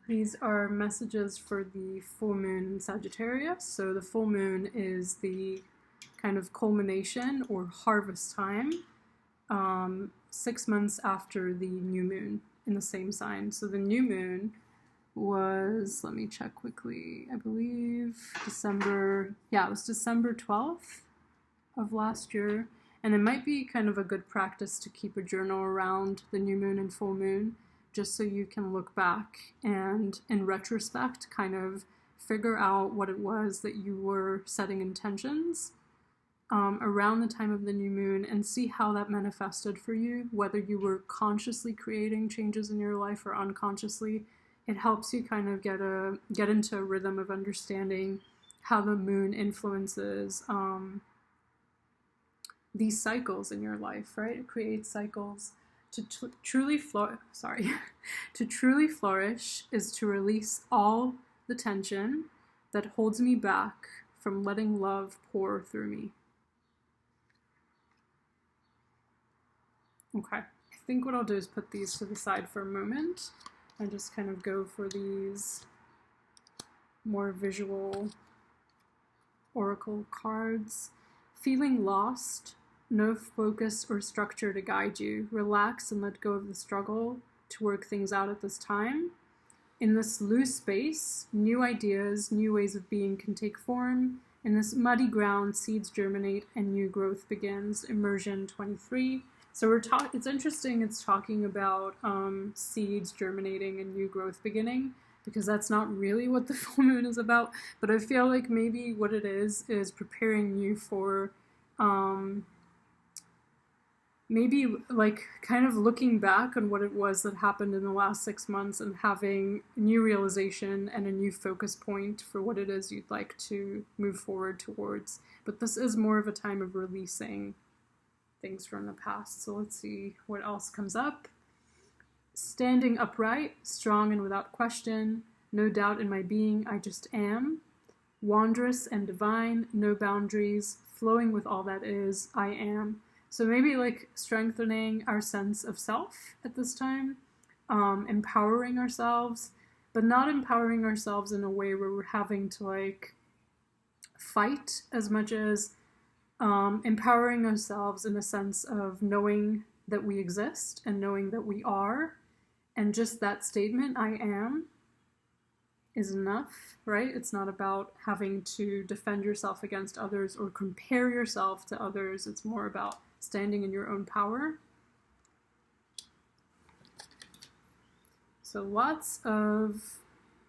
These are messages for the full moon in Sagittarius. So the full moon is the kind of culmination or harvest time, 6 months after the new moon in the same sign. So the new moon was, let me check quickly, I believe it was December 12th of last year. And it might be kind of a good practice to keep a journal around the new moon and full moon, just so you can look back and in retrospect kind of figure out what it was that you were setting intentions around the time of the new moon and see how that manifested for you, whether you were consciously creating changes in your life or unconsciously. It helps you kind of get into a rhythm of understanding how the moon influences these cycles in your life, right? It creates cycles. To truly flourish is to release all the tension that holds me back from letting love pour through me. Okay, I think what I'll do is put these to the side for a moment and just kind of go for these more visual oracle cards. Feeling lost, no focus or structure to guide you. Relax and let go of the struggle to work things out at this time. In this loose space, new ideas, new ways of being can take form. In this muddy ground, seeds germinate and new growth begins. Immersion 23. So it's interesting, it's talking about seeds germinating and new growth beginning, because that's not really what the full moon is about. But I feel like maybe what it is preparing you for maybe like kind of looking back on what it was that happened in the last 6 months and having a new realization and a new focus point for what it is you'd like to move forward towards. But this is more of a time of releasing things from the past. So let's see what else comes up. Standing upright, strong and without question, no doubt in my being, I just am. Wondrous and divine, no boundaries, flowing with all that is, I am. So maybe like strengthening our sense of self at this time, empowering ourselves, but not empowering ourselves in a way where we're having to like fight as much as empowering ourselves in the sense of knowing that we exist and knowing that we are. And just that statement, I am, is enough, right? It's not about having to defend yourself against others or compare yourself to others. It's more about standing in your own power. So lots of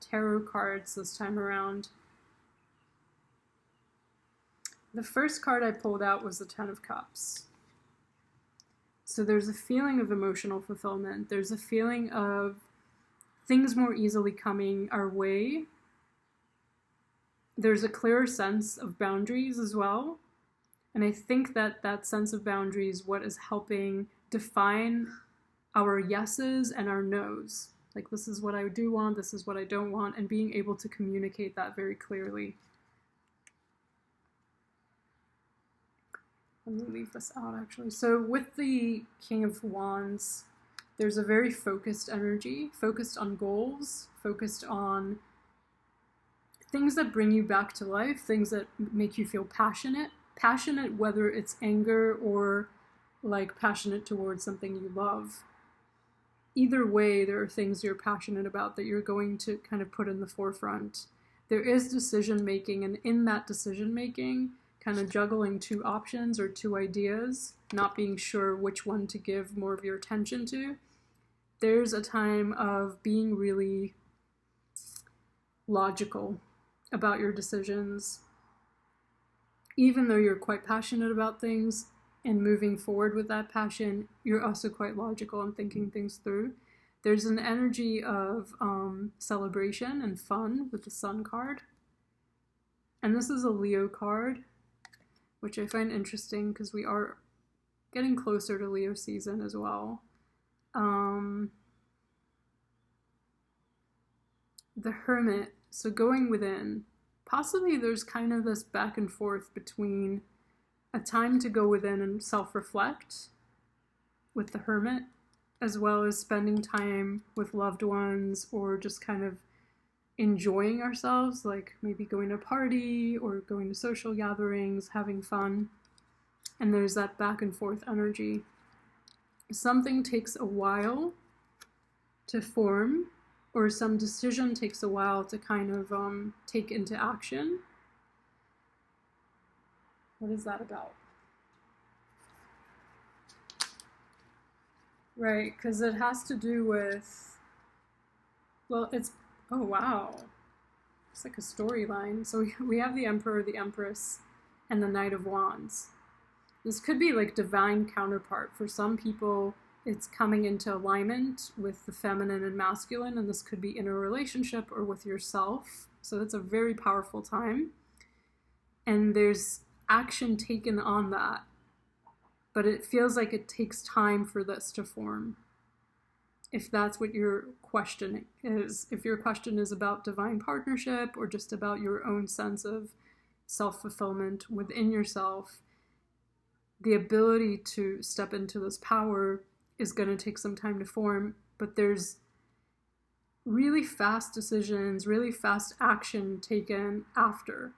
tarot cards this time around. The first card I pulled out was the Ten of Cups. So there's a feeling of emotional fulfillment. There's a feeling of things more easily coming our way. There's a clearer sense of boundaries as well. And I think that that sense of boundaries is what is helping define our yeses and our nos. Like, this is what I do want, this is what I don't want, and being able to communicate that very clearly. Let me leave this out, actually. So with the King of Wands, there's a very focused energy, focused on goals, focused on things that bring you back to life, things that make you feel passionate, whether it's anger or like passionate towards something you love. Either way, there are things you're passionate about that you're going to kind of put in the forefront. There is decision making, and in that decision making, kind of juggling two options or two ideas, not being sure which one to give more of your attention to. There's a time of being really logical about your decisions. Even though you're quite passionate about things and moving forward with that passion, you're also quite logical and thinking things through. There's an energy of celebration and fun with the Sun card. And this is a Leo card, which I find interesting because we are getting closer to Leo season as well. The Hermit, so going within. Possibly there's kind of this back and forth between a time to go within and self-reflect with the Hermit, as well as spending time with loved ones or just kind of enjoying ourselves, like maybe going to a party or going to social gatherings, having fun. And there's that back and forth energy. Something takes a while to form, or some decision takes a while to kind of take into action. What is that about? Right, because it has to do with, well, it's, oh wow, it's like a storyline. So we have the Emperor, the Empress, and the Knight of Wands. This could be like divine counterpart. For some people, it's coming into alignment with the feminine and masculine, and this could be in a relationship or with yourself. So that's a very powerful time. And there's action taken on that, but it feels like it takes time for this to form. If that's what your question is, if your question is about divine partnership or just about your own sense of self-fulfillment within yourself, the ability to step into this power is going to take some time to form, but there's really fast decisions, really fast action taken after.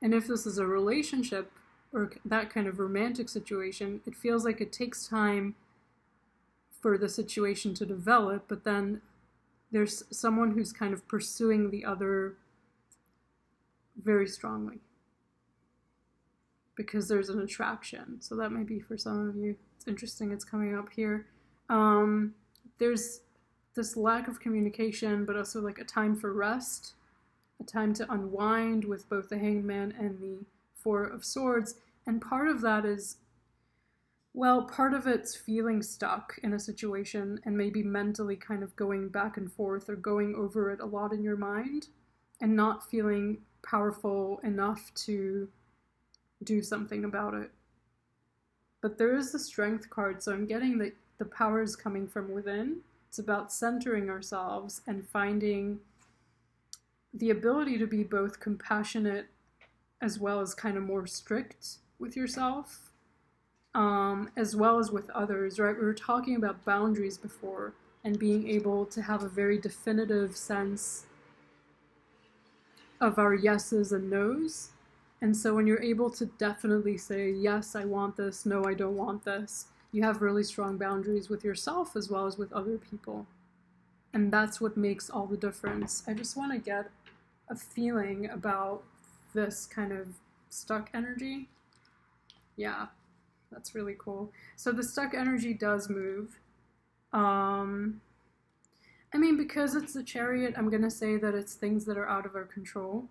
And if this is a relationship or that kind of romantic situation, it feels like it takes time for the situation to develop, but then there's someone who's kind of pursuing the other very strongly because there's an attraction. So that might be for some of you. It's interesting it's coming up here. There's this lack of communication, but also like a time for rest, a time to unwind with both the Hanged Man and the Four of Swords. And part of that is, well, part of it's feeling stuck in a situation and maybe mentally kind of going back and forth or going over it a lot in your mind and not feeling powerful enough to do something about it. But there is the Strength card, so I'm getting that the power is coming from within. It's about centering ourselves and finding the ability to be both compassionate as well as kind of more strict with yourself, as well as with others, right? We were talking about boundaries before and being able to have a very definitive sense of our yeses and nos. And so when you're able to definitely say, yes, I want this, no, I don't want this, you have really strong boundaries with yourself as well as with other people. And that's what makes all the difference. I just want to get a feeling about this kind of stuck energy. Yeah, that's really cool. So the stuck energy does move. I mean, because it's the Chariot, I'm going to say that it's things that are out of our control.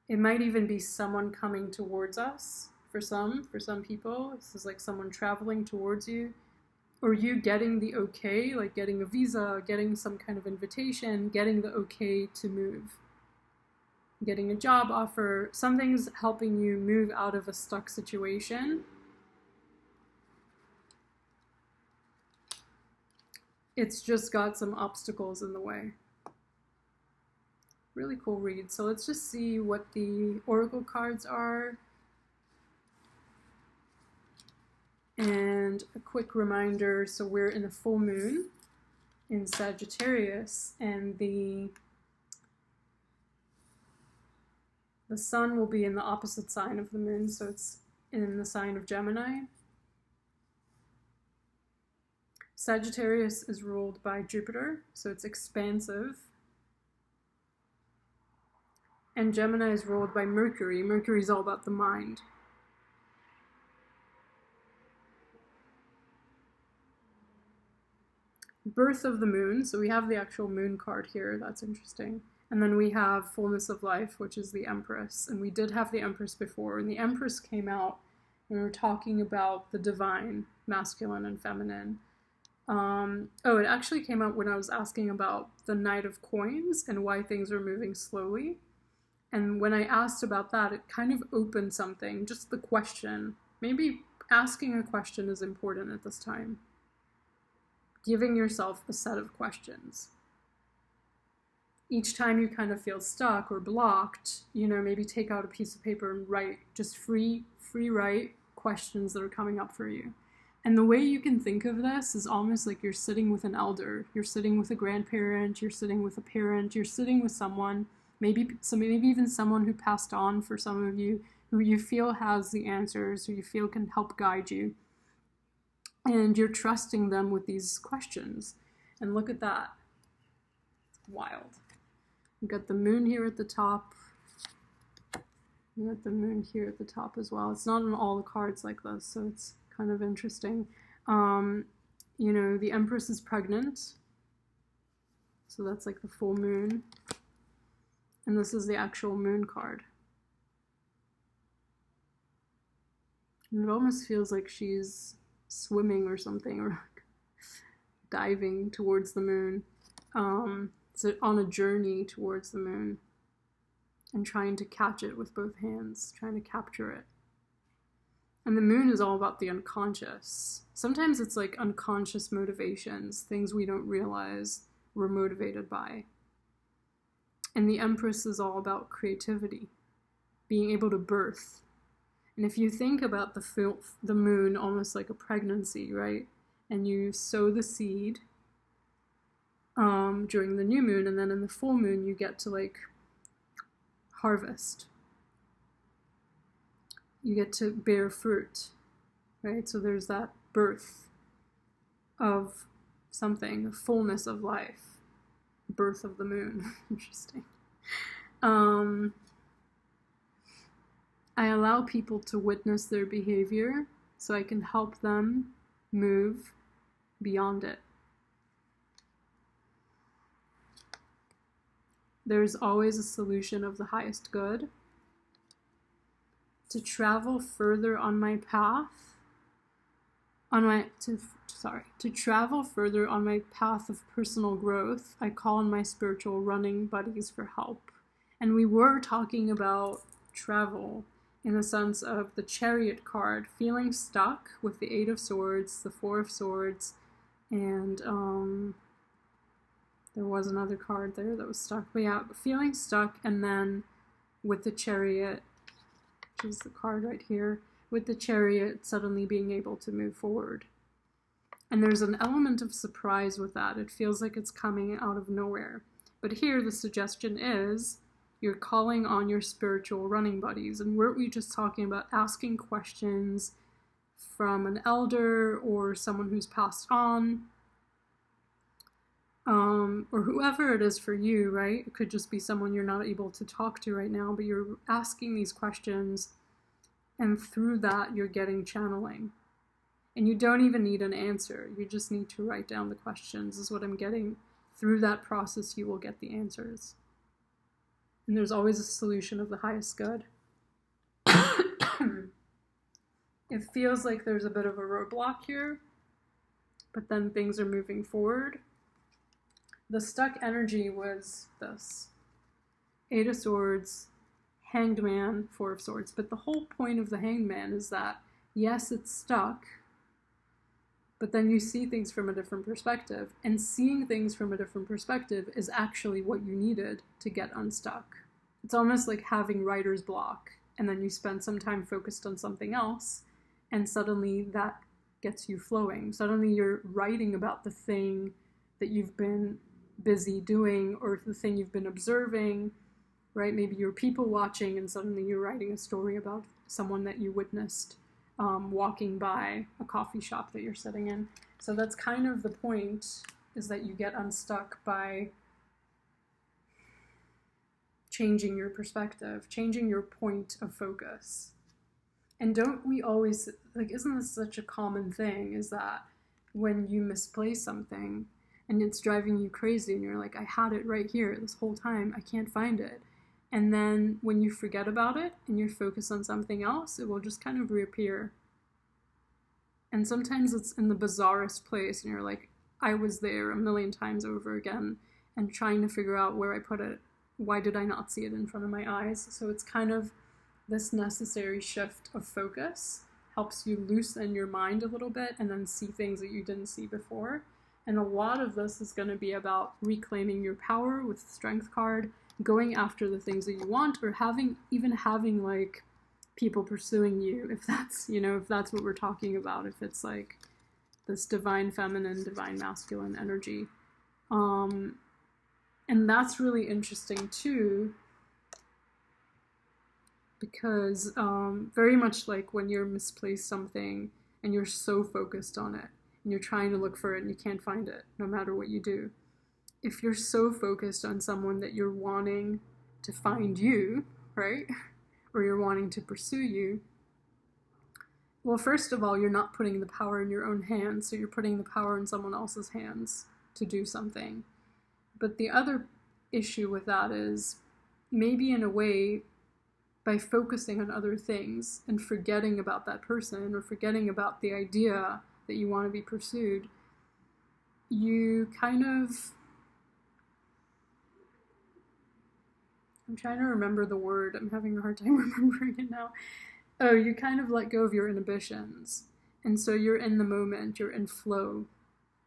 It might even be someone coming towards us for some people. This is like someone traveling towards you, or you getting the okay, like getting a visa, getting some kind of invitation, getting the okay to move, getting a job offer. Something's helping you move out of a stuck situation. It's just got some obstacles in the way. Really cool read. So let's just see what the oracle cards are. And a quick reminder, so we're in a full moon in Sagittarius, and the sun will be in the opposite sign of the moon, so it's in the sign of Gemini. Sagittarius is ruled by Jupiter, so it's expansive. And Gemini is ruled by Mercury. Mercury is all about the mind. Birth of the moon, so we have the actual moon card here, that's interesting. And then we have fullness of life, which is the Empress. And we did have the Empress before, and the Empress came out when we were talking about the divine, masculine and feminine. It actually came out when I was asking about the Knight of Coins and why things are moving slowly. And when I asked about that, it kind of opened something, just the question. Maybe asking a question is important at this time. Giving yourself a set of questions. Each time you kind of feel stuck or blocked, maybe take out a piece of paper and write, just free write questions that are coming up for you. And the way you can think of this is almost like you're sitting with an elder. You're sitting with a grandparent, you're sitting with a parent, you're sitting with someone, maybe even someone who passed on for some of you, who you feel has the answers, who you feel can help guide you. And you're trusting them with these questions. And look at that. It's wild. You've got the moon here at the top. You've got the moon here at the top as well. It's not on all the cards like this, so it's kind of interesting. You know, the Empress is pregnant. So that's like the full moon. And this is the actual moon card. And it almost feels like she's swimming or something, or diving towards the moon. So on a journey towards the moon and trying to catch it with both hands, trying to capture it. And the moon is all about the unconscious. Sometimes it's like unconscious motivations, things we don't realize we're motivated by. And the Empress is all about creativity, being able to birth. And if you think about the moon almost like a pregnancy, right? And you sow the seed during the new moon, and then in the full moon you get to like harvest. You get to bear fruit, right? So there's that birth of something, a fullness of life, birth of the moon. Interesting. I allow people to witness their behavior so I can help them move beyond it. There's always a solution of the highest good. To travel further on my path, to travel further on my path of personal growth, I call on my spiritual running buddies for help. And we were talking about travel in the sense of the Chariot card, feeling stuck with the Eight of Swords, the Four of Swords, and there was another card there that was stuck. But yeah, feeling stuck, and then with the Chariot, which is the card right here, with the Chariot suddenly being able to move forward. And there's an element of surprise with that. It feels like it's coming out of nowhere. But here the suggestion is you're calling on your spiritual running buddies. And weren't we just talking about asking questions from an elder or someone who's passed on? Or whoever it is for you, right? It could just be someone you're not able to talk to right now, but you're asking these questions, and through that you're getting channeling. And you don't even need an answer. You just need to write down the questions, is what I'm getting. Through that process, you will get the answers. And there's always a solution of the highest good. It feels like there's a bit of a roadblock here, but then things are moving forward. The stuck energy was this. Eight of Swords, Hanged Man, Four of Swords. But the whole point of the Hanged Man is that, yes, it's stuck, but then you see things from a different perspective. And seeing things from a different perspective is actually what you needed to get unstuck. It's almost like having writer's block, and then you spend some time focused on something else, and suddenly that gets you flowing. Suddenly you're writing about the thing that you've been busy doing, or the thing you've been observing, right? Maybe you're people watching and suddenly you're writing a story about someone that you witnessed walking by a coffee shop that you're sitting in. So that's kind of the point, is that you get unstuck by changing your perspective, changing your point of focus. And don't we always, like, isn't this such a common thing, is that when you misplace something and it's driving you crazy and you're like, I had it right here this whole time, I can't find it. And then when you forget about it and you're focused on something else, it will just kind of reappear. And sometimes it's in the bizarrest place and you're like, I was there a million times over again and trying to figure out where I put it. Why did I not see it in front of my eyes? So it's kind of this necessary shift of focus helps you loosen your mind a little bit and then see things that you didn't see before. And a lot of this is going to be about reclaiming your power with the Strength card, going after the things that you want, or having like people pursuing you, if that's, if that's what we're talking about, if it's like this divine feminine, divine masculine energy. And that's really interesting too, because very much like when you're misplaced something and you're so focused on it and you're trying to look for it and you can't find it no matter what you do. If you're so focused on someone that you're wanting to find you, right? Or you're wanting to pursue you, well, first of all, you're not putting the power in your own hands, so you're putting the power in someone else's hands to do something. But the other issue with that is maybe in a way, by focusing on other things and forgetting about that person or forgetting about the idea that you want to be pursued, you kind of, I'm trying to remember the word, I'm having a hard time remembering it now. Oh, you kind of let go of your inhibitions. And so you're in the moment, you're in flow.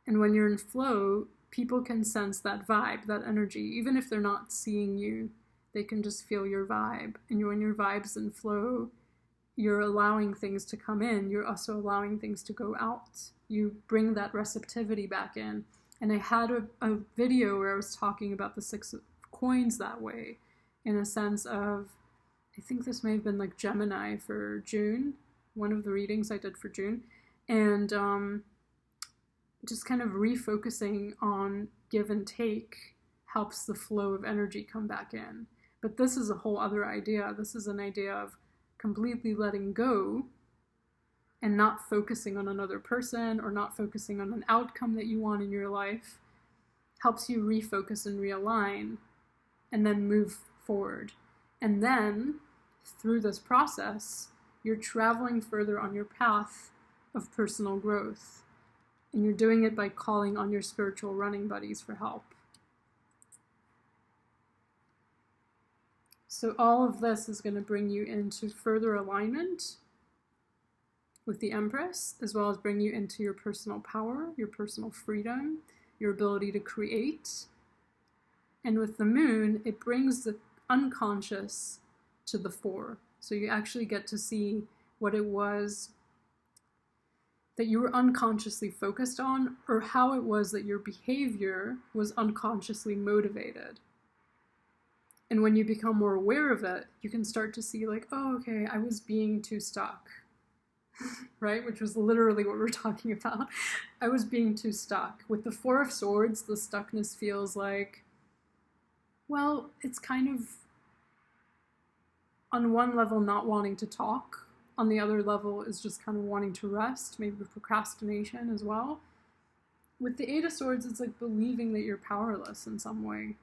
And when you're in flow, people can sense that vibe, that energy, even if they're not seeing you. They can just feel your vibe. And when your vibe's in flow, you're allowing things to come in. You're also allowing things to go out. You bring that receptivity back in. And I had a video where I was talking about the 6 of coins that way, in a sense of, I think this may have been like Gemini for June, one of the readings I did for June. And just kind of refocusing on give and take helps the flow of energy come back in. But this is a whole other idea. This is an idea of completely letting go and not focusing on another person or not focusing on an outcome that you want in your life. Helps you refocus and realign and then move forward. And then through this process, you're traveling further on your path of personal growth. And you're doing it by calling on your spiritual running buddies for help. So all of this is going to bring you into further alignment with the Empress, as well as bring you into your personal power, your personal freedom, your ability to create. And with the Moon, it brings the unconscious to the fore. So you actually get to see what it was that you were unconsciously focused on, or how it was that your behavior was unconsciously motivated. And when you become more aware of it, you can start to see like, oh, okay, I was being too stuck, right? Which was literally what we're talking about. I was being too stuck. With the 4 of Swords, the stuckness feels like, well, it's kind of, on one level, not wanting to talk. On the other level is just kind of wanting to rest, maybe procrastination as well. With the 8 of Swords, it's like believing that you're powerless in some way.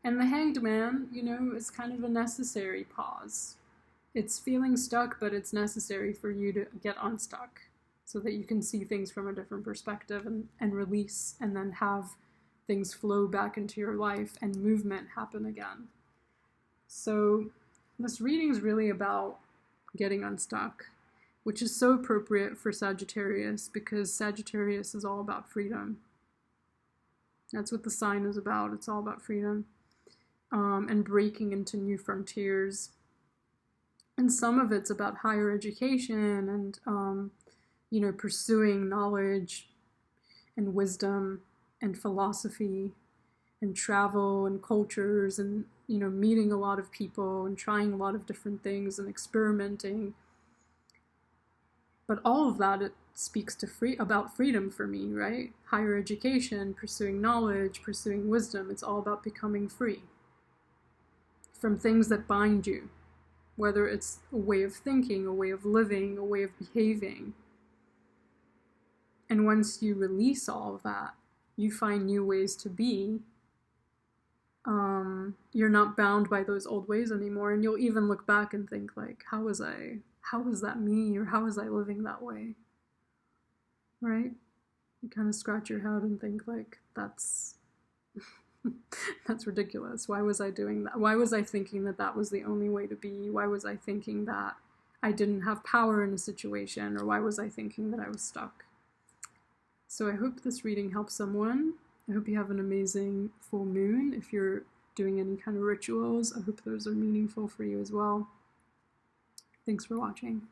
And the Hanged Man, you know, is kind of a necessary pause. It's feeling stuck, but it's necessary for you to get unstuck so that you can see things from a different perspective and release, and then have things flow back into your life and movement happen again. So this reading is really about getting unstuck, which is so appropriate for Sagittarius because Sagittarius is all about freedom. That's what the sign is about. It's all about freedom. And breaking into new frontiers. And some of it's about higher education and, you know, pursuing knowledge and wisdom and philosophy and travel and cultures and, you know, meeting a lot of people and trying a lot of different things and experimenting. But all of that, it speaks to about freedom for me, right? Higher education, pursuing knowledge, pursuing wisdom. It's all about becoming free from things that bind you, whether it's a way of thinking, a way of living, a way of behaving. And once you release all of that, you find new ways to be. You're not bound by those old ways anymore, and you'll even look back and think like, how was that me, or how was I living that way? Right? You kind of scratch your head and think like, that's ridiculous. Why was I doing that? Why was I thinking that that was the only way to be? Why was I thinking that I didn't have power in a situation? Or why was I thinking that I was stuck? So I hope this reading helps someone. I hope you have an amazing full moon. If you're doing any kind of rituals, I hope those are meaningful for you as well. Thanks for watching.